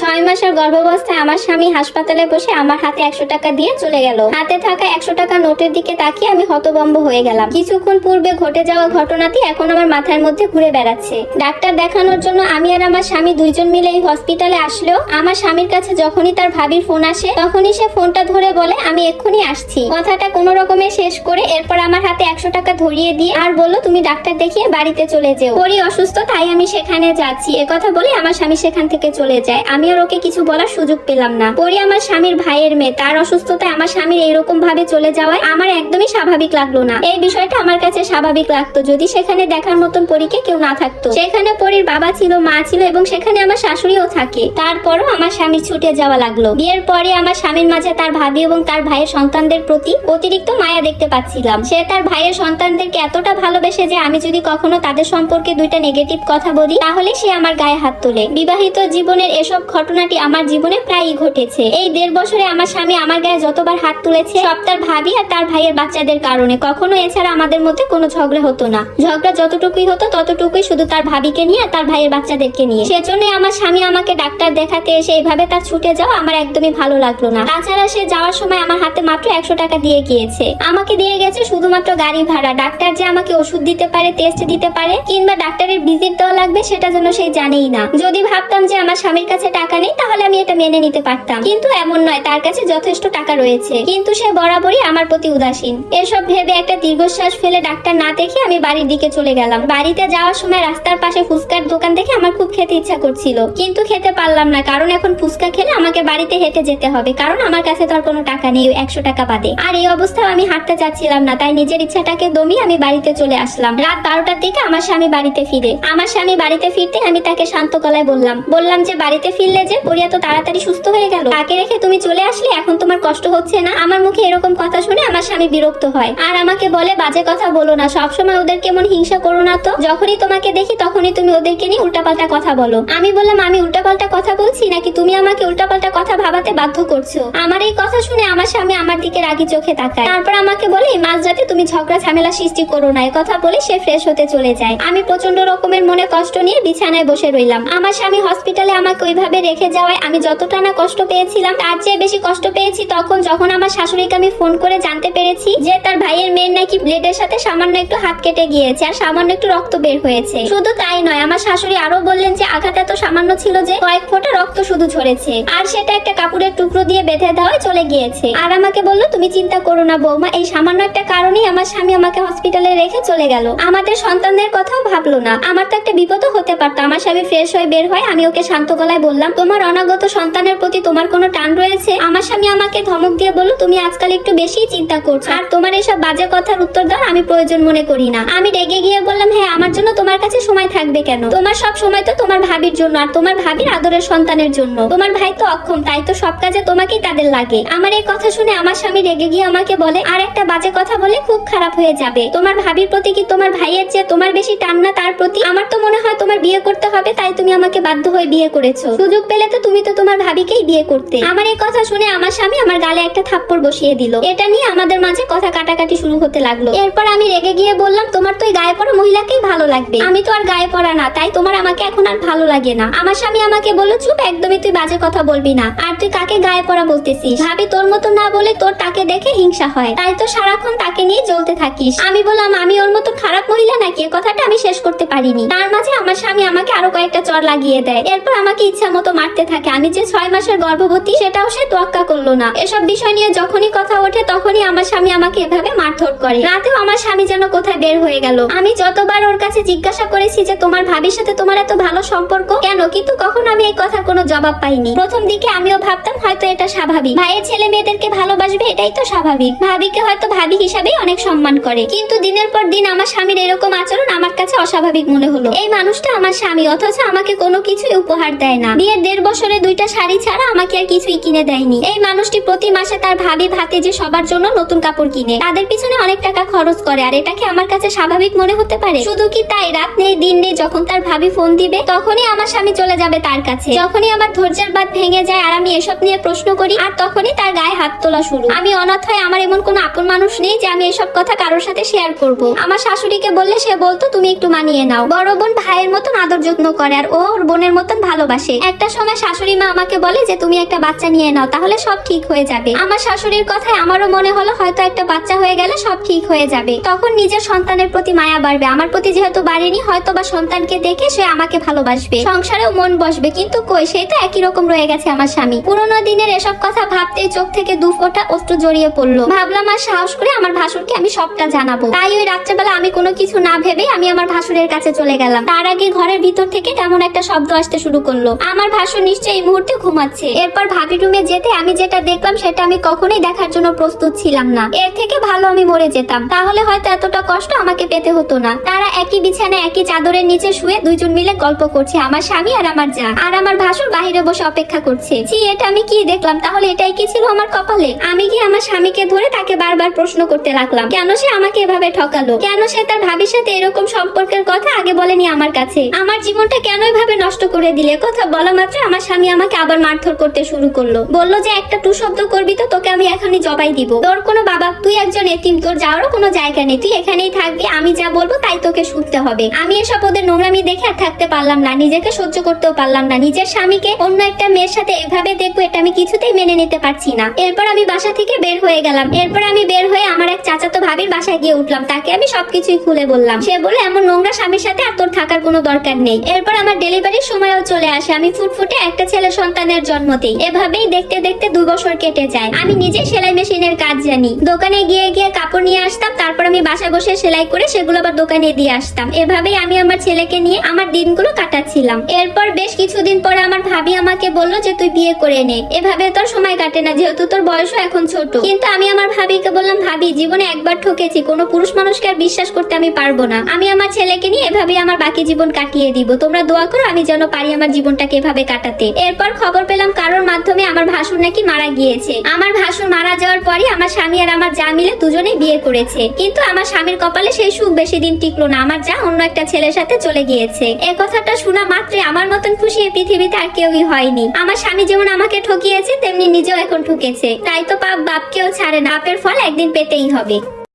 6 মাসের গর্ভাবস্থায় আমার স্বামী হাসপাতালে বসে আমার হাতে 100 টাকা দিয়ে চলে গেল। হাতে থাকা 100 টাকা নোটের দিকে তাকিয়ে আমি হতভম্ব হয়ে গেলাম। কিছুক্ষণ পূর্বে ঘটে যাওয়া ঘটনাটি এখন আমার মাথার মধ্যে ঘুরে বেড়াচ্ছে। ডাক্তার দেখানোর জন্য আমি আর আমার স্বামী দুইজন মিলে এই হসপিটালে আসলেও আমার স্বামীর কাছে যখনই তার ভাবির ফোন আসে তখনই সে ফোনটা ধরে বলে আমি এক্ষুনি আসছি। কথাটা কোনো রকমে শেষ করে এরপর আমার হাতে 100 টাকা ধরিয়ে দিয়ে আর বলল তুমি ডাক্তার দেখিয়ে বাড়িতে চলে যেও, পরি অসুস্থ তাই আমি সেখানে যাচ্ছি। একথা বলে আমার স্বামী সেখান থেকে চলে যায়। আমি আর ওকে কিছু বলার সুযোগ পেলাম না। পরি আমার স্বামীর ভাইয়ের মেয়ে, তার অসুস্থতায় আমার স্বামীর এইরকম ভাবে চলে যাওয়ায় আমার একদমই স্বাভাবিক লাগলো না। এই বিষয়টা আমার কাছে স্বাভাবিক লাগতো যদি সেখানে দেখার মতন পরীকে কেউ না থাকতো। সেখানে পরির বাবা ছিল, মা ছিল এবং সেখানে আমার শাশুড়িও থাকে। তারপরও আমার স্বামীর ছুটে যাওয়া লাগলো। বিয়ের পরে আমার স্বামীর মাঝে তার ভাবি এবং তার ভাইয়ের সন্তানদের প্রতি অতিরিক্ত মায়া দেখতে পাচ্ছিলাম। সে তার ভাইয়ের সন্তানদেরকে এতটা ভালোবেসে যে আমি যদি কখনো তাদের সম্পর্কে দুইটা নেগেটিভ কথা বলি তাহলে সে আমার গায়ে হাত তোলে। বিবাহিত জীবনের এসব ঘটনাটি আমার জীবনে প্রায়ই ঘটেছে। এই 1.5 বছরে আমার স্বামী আমার গায়ে যতবার হাত তুলেছে সব তার ভাবি আর তার ভাইয়ের বাচ্চাদের কারণে। কখনো এছাড়া আমাদের মধ্যে কোনো ঝগড়া হতো না। ঝগড়া যতটুকুই হতো ততটুকুই শুধু তার ভাবিকে নিয়ে আর তার ভাইয়ের বাচ্চাদেরকে নিয়ে। সেজন্যই আমার স্বামী আমাকে ডাক্তার দেখাতে এসে এইভাবে তার ছুটে যাওয়া আমার একদমই ভালো লাগলো না। তাছাড়া সে যাওয়ার সময় আমার হাতে মাত্র 100 টাকা দিয়ে গিয়েছে। আমাকে দিয়ে গেছে শুধুমাত্র গাড়ি ভাড়া। ডাক্তার যে আমাকে ওষুধ দিতে পারে, টেস্ট দিতে পারে কিংবা ডাক্তারের ভিজিট দেওয়া লাগবে সেটা যেন সে জানেই না। যদি ভাবতাম যে আমার স্বামীর কাছে টাকা নেই তাহলে আমি এটা মেনে নিতে পারতাম, কিন্তু এমন নয়, তার কাছে যথেষ্ট টাকা রয়েছে কিন্তু সে বরাবরই আমার প্রতি উদাসীন। এসব ভেবে একটা দীর্ঘশ্বাস ফেলে ডাক্তার না দেখে আমি বাড়ির দিকে চলে গেলাম। বাড়িতে যাওয়ার সময় রাস্তার পাশে ফুচকার দোকান দেখে আমার খুব খেতে ইচ্ছা করছিল, কিন্তু খেতে পারলাম না কারণ এখন ফুচকা খেলে আমাকে বাড়িতে হেঁটে যেতে হবে, কারণ আমার কাছে তো আর কোনো টাকা নেই 100 টাকা বাদে। আর এই অবস্থায় আমি হাঁটতে চাচ্ছিলাম না, তাই নিজের ইচ্ছাটাকে দমিয়ে আমি বাড়িতে চলে আসলাম। রাত 12টার দিকে আমার স্বামী বাড়িতে ফিরে। আমার স্বামী বাড়িতে ফিরতে আমি তাকে শান্ত গলায় বললাম যে বাড়িতে ফিরলে যে পরিয়া তো তাড়াতাড়ি সুস্থ হয়ে গেল, তাকে রেখে তুমি চলে আসলে, এখন তোমার কষ্ট হচ্ছে না? আমার মুখে এরকম কথা শুনে আমার স্বামী বিরক্ত হয় আর আমাকে বলে বাজে কথা বলো না, সবসময় ওদের কেমন হিংসা করো না তো, যখনই তোমাকে দেখি তখনই তুমি ওদেরকে নিয়ে উল্টাপাল্টা কথা বলো। আমি বললাম আমি উল্টাপাল্টা কথা বলছি নাকি তুমি আমাকে উল্টাপাল্টা কথা ভাবাতে বাধ্য করছো? আমার এই কথা শুনে আমার স্বামী আমার দিকে রাগি চোখে তাকায়। তারপর আমাকে বলে মাঝরাতে তুমি ঝগড়া ঝামেলা সৃষ্টি করো না। এই কথা বলে সে ফ্রেশ হতে চলে যায়। আমি প্রচন্ড রকমের মনে কষ্ট নিয়ে বিছানায় বসে রইলাম। আমার স্বামী হসপিটালে আমাকে ওইভাবে রেখে যাওয়ায় আমি যতটা না কষ্ট পেয়েছিলাম তার চেয়ে বেশি কষ্ট পেয়েছি যখন আমার শাশুড়িকে আমি ফোন করে জানতে পেরেছি যে তার ভাইয়ের মেয়ের নাকি ব্লেডের সাথে সামান্য একটু হাত কেটে গিয়েছে আর সামান্য একটু রক্ত বের হয়েছে। শুধু তাই নয়, আমার শাশুড়ি আরো বললেন যে আঘাত এত সামান্য ছিল যে কয়েক ফোঁটা রক্ত শুধু ঝরেছে আর সেটা একটা কাপড়ের টুকরো দিয়ে বেঁধে দেওয়ায় চলে গিয়েছে। আর আমাকে বললো তুমি চিন্তা করো না বৌমা, এই সামান্য একটা কারণেই আমার স্বামী আমাকে হসপিটালে রেখে চলে গেল, আমাদের সন্তানদের কথাও ভাবলো না। আমার তো একটা বিপদও হতে পারতো। আমার স্বামী ফ্রেশ হয়ে বের হয়। আমি ওকে শান্ত গলায় বললাম তোমার অনাগত সন্তানের প্রতি তোমার কোনো টান রয়েছে? আমার স্বামী আমাকে ধমক দিয়ে বলল তুমি আজকাল একটু বেশি চিন্তা করছো আর তোমার এসব বাজে কথার উত্তর দেওয়ার আমি প্রয়োজন মনে করি না। আমি রেগে গিয়ে বললাম হ্যাঁ, আমার জন্য তোমার কাছে সময় থাকবে কেন? তোমার সব সময় তো তোমার ভাবির জন্য আর তোমার ভাবির আদরের সন্তানের জন্য। তোমার ভাই তো অক্ষম, তাই তো সব কাজে তোমাকেই তাদের লাগে। আমার এই কথা শুনে আমার স্বামী রেগে গিয়ে আমাকে বলে আর একটা বাজে কথা বলে খুব খারাপ হয়ে যাবে। তোমার ভাবির প্রতি কি তোমার ভাইয়ের চেয়ে তোমার বেশি টান না তার প্রতি? আমার তো মনে হয় তোমার বিয়ে করতে হবে, তাই তুমি আমাকে বাধ্য হয়ে বিয়ে করেছো। সুযোগ পেলে তো তুমি তো তোমার ভাবিকেই বিয়ে করতে। আমার এই কথা শুনে আমার স্বামী আমার গালে একটা থাপ্পড় বসিয়ে দিল। এটা নিয়ে আমাদের মাঝে কথা কাটাকাটি শুরু হতে লাগলো। এরপর আমি রেগে গিয়ে বললাম তোমার তো ওই গায়ে পড়া মহিলাকেই ভালো লাগবে, আমি তো আর গায়ে পড়া না, তাই তোমার আমাকে এখন আর ভালো লাগে না। আমার স্বামী আমাকে বলল চুপ, একদমই তুই বাজে কথা বলবি না। আর তুই কাকে গায়ে পড়া বলতেছিস? ভাবি তোর মতো না বলে তোর তাকে দেখে হিংসা হয়, তাই তো সারাক্ষণ তাকে নিয়ে জ্বলতে থাকিস। আমি বললাম আমি ওর মতো খারাপ মহিলা নাকি? এ কথাটা আমি শেষ করতে পারিনি। তার মাঝে আমার স্বামী আমাকে আরো কয়েকটা চড় লাগিয়ে দেয়। এরপর আমাকে ইচ্ছা মতো মারতে থাকে। আমি যে 6 মাসের গর্ভবতী সেটাও সে তোয়াক্কা করলো না। এসব বিষয় নিয়ে যখনই কথা ওঠে তখনই আমার স্বামী আমাকে এভাবে মারধর করে। রাতেও আমার স্বামী যেন কোথায় বের হয়ে গেল। আমি যতবার ওর কাছে জিজ্ঞাসা করেছি যে তোমার ভাবির সাথে তোমার এত ভালো সম্পর্ক কেন, কিন্তু কখনো আমি এই কথার কোনো জবাব পাইনি। প্রথম দিকে আমিও ভাবতাম হয়তো এটা স্বাভাবিক, ভাইয়ের ছেলে মেয়েদেরকে ভালোবাসবে এটাই তো স্বাভাবিক, ভাবিকে হয়তো ভাবি হিসাবেই অনেক সম্মান করে। কিন্তু দিনের পর দিন আমার স্বামীর এরকম আচরণ আমার কাছে অস্বাভাবিক মনে হলো। এই মানুষটা আমার স্বামী, অথচ আমাকে কোনো কিছুই উপহার দেয় না। বিয়ের 1.5 বছরে 2টা শাড়ি ছাড়া আমাকে আর কিছুই কিনে দেয়নি। এই মানুষটি প্রতি মাসে তার ভাবি ভাতে যে সবার জন্য নতুন কাপড় কিনে তাদের পিছনে অনেক টাকা খরচ করে, আর এটাকে আমার কাছে স্বাভাবিক মনে হতে পারে? শুধু কি তাই, রাত নেই দিন নেই, যখন তার ভাবি ফোন দিবে তখনই আমার স্বামী চলে যাবে তার কাছে। যখনই আমার ধৈর্যের বাঁধ ভেঙে যায় আর আমি এসব নিয়ে প্রশ্ন করি আর তখনই তার গায়ে হাত তোলা শুরু। আমি অনাথ হয়, আমার এমন কোনো আপন মানুষ নেই যে আমি এসব কথা কারোর সাথে শেয়ার করব। আমার শাশুড়িকে বললে সে বলতো তুমি একটু মানিয়ে নাও। বড় বোন ভাইয়ের মতন আদর যত্ন করে আর ও ওর বোনের মতন ভালোবাসে। একটা একটা সময় শাশুড়ি মা আমাকে বলে যে তুমি একটা বাচ্চা নিয়ে নাও, তাহলে সব ঠিক হয়ে যাবে। আমার শাশুড়ির কথায় আমারও মনে হলো হয়তো একটা বাচ্চা হয়ে গেলে সব ঠিক হয়ে যাবে। তখন নিজের সন্তানের প্রতি মায়া বাড়বে, আমার প্রতি যেহেতু বাড়েনি, হয়তো বা সন্তানকে দেখে সে আমাকে ভালোবাসবে, সংসারেও মন বসবে। কিন্তু কই, সেই তো একই রকম রয়ে গেছে আমার স্বামী। পুরোনো দিনের এসব কথা ভাবতেই চোখ থেকে দু ফোঁটা অশ্রু জড়িয়ে পড়লো। ভাবলাম আর সাহস করে আমার ভাসুরকে আমি সবটা জানাবো। তাই ওই রাত্রেবেলা আমি কোনো কিছু না ভেবে আমি আমার ভাসুরের কাছে চলে গেলাম। তার আগে ঘরের ভিতর থেকে কেমন একটা শব্দ আসতে শুরু করলো। আমার ভাসুর নিশ্চয়ই এই মুহূর্তে ঘুমাচ্ছে। এরপর ভাবি রুমে যেতে আমি যেটা দেখলাম সেটা আমি কখনোই দেখার জন্য প্রস্তুত ছিলাম না। এর থেকে ভালো আমি মরে যেতাম, তাহলে হয়তো এতটা কষ্ট আমাকে পেতে হতো না। তারা একই বিছানায় একই চাদরের নিচে শুয়ে দুইজন মিলে গল্প করছে, আমার স্বামী আর আমার জা। আর আমার ভাসুর বাহিরে বসে অপেক্ষা করছে। ছি, এটা আমি কি দেখলাম? তাহলে এটাই কি ছিল আমার কপালে? আমি কি আমার স্বামীকে ধরে তাকে বারবার প্রশ্ন করতে লাগলাম, কেন সে আমাকে এভাবে ঠকালো, কেন সে তার ভাবির সাথে এরকম সম্পর্কের কথা আগে বলেনি আমার কাছে, আমার জীবনটা কেন এভাবে নষ্ট করে দিলে। কথা বলা মাত্র আমার স্বামী আমাকে আবার মারধর করতে শুরু করলো। বললো যে একটা টু শব্দ করবি তো তোকে আমি এখনই জবাই দিব। তোর কোনো বাবা, তুই একজন এতিম, তোর যাওয়ারও কোনো জায়গা নেই, তুই এখানেই থাকবি, আমি যা বলবো তাই তোকে শুনতে হবে। আমি এসব ওদের নোংরামি দেখে আর থাকতে পারলাম না, নিজেকে সহ্য করতেও পারলাম না। নিজের স্বামীকে অন্য একটা মেয়ের সাথে এভাবে দেখবো, এটা আমি কিছুতেই মেনে নিতে পারছি না। এরপর আমি বাসা থেকে বের হয়ে গেলাম। এরপর আমি বের হয়ে আমার এক চাচাতো ভাবির বাসায় গিয়ে উঠলাম। তাকে আমি সবকিছুই খুলে বললাম। সে বলে এমন নোংরা স্বামীর সাথে আর তোর থাকার কোনো দরকার নেই। এরপর আমার ডেলিভারির সময়ও চলে আসে। আমি ফুটফুটে একটা ছেলে সন্তানের জন্ম দিই। এভাবেই দেখতে দেখতে 2 বছর কেটে যায়। আমি নিজে সেলাই মেশিনের কাজ জানি। দোকানে গিয়ে গিয়ে কাপড় নিয়ে আসতাম, তারপর আমি বাসায় বসে সেলাই করে সেগুলো আবার দোকানে দিয়ে আসতাম। এভাবেই আমি আমার ছেলেকে নিয়ে আমার দিনগুলো কাটাচ্ছিলাম। এরপর বেশ কিছুদিন পরে আমার ভাবি আমাকে বললো যে তুই বিয়ে করে নে, এভাবে তোর সময় কাটে না, যেহেতু তোর বয়সও এখন ছোট। কিন্তু আমি আমার ভাবিকে বললাম, ভাবি জীবনে একবার ঠকেছি, কোনো পুরুষ মানুষকে আর বিশ্বাস করতে আমি পারবো না। আমি আমার ছেলেকে নিয়ে এভাবে আমার বাকি জীবন কাটিয়ে দিব। তোমরা দোয়া করো আমি যেন পারি আমার জীবনটাকে এভাবে কাটাতে। এরপর খবর পেলাম কারোর মাধ্যমে আমার ভাসুর নাকি মারা গিয়েছে। আমার ভাসুর মারা যাওয়ার পরে আমার স্বামী আর আমার যা মিলে দুজনেই বিয়ে করেছে। কিন্তু আমার স্বামীর কপালে সেই সুখ বেশি দিন টিকলো না। আমার যা অন্য একটা ছেলের সাথে চলে গিয়েছে। এই কথাটা শোনা মাত্রই আমার মতন খুশি এই পৃথিবীতে আর কেউই হয়নি। আমার স্বামী যেমন আমাকে ঠকিয়েছে তেমনি নিজেও এখন ঠকেছে। তাই তো পাপ বাপকেও ছাড়ে না, পাপের ফল একদিন পেতেই হবে।